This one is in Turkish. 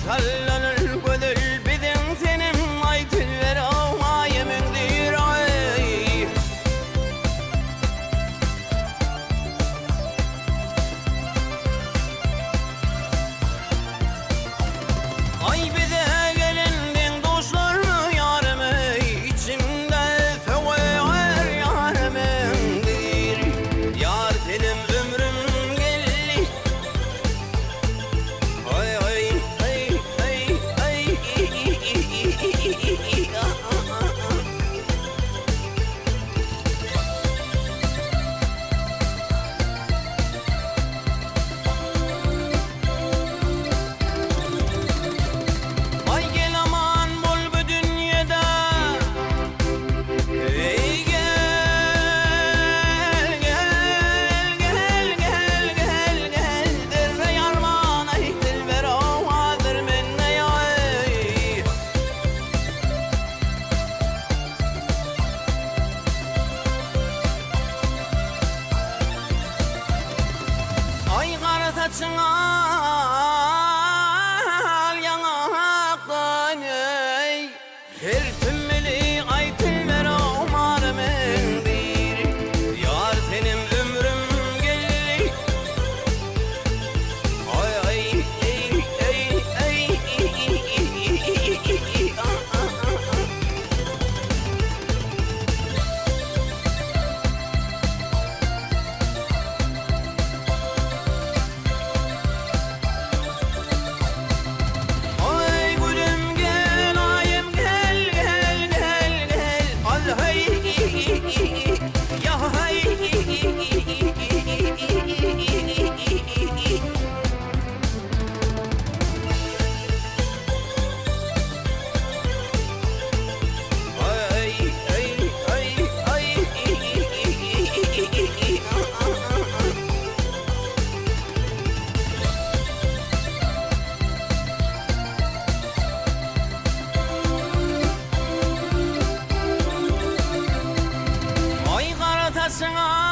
sallanır gönül bizim senin aytılır ayımındır ay. Ay bize gelindin dostlar mı yarımı içimde fever yarımındır. Yar senin ömrüm geldi. Ay ay ay ay ay. Ay gel aman bol bu dünyada. Ey gel gel gel gel gel gel. Derre yarman ay dilber o hazır minne ay. Ay kara saçına al yanaktan ey. Her tümmeli ay tüller umarımındır. Yar senin ömrüm geldi. Ay ay ey ey ey. Ay gülüm gel ayım gel gel gel gel. Al hay ya hay. Ay ay ay ay. Ay kara taşına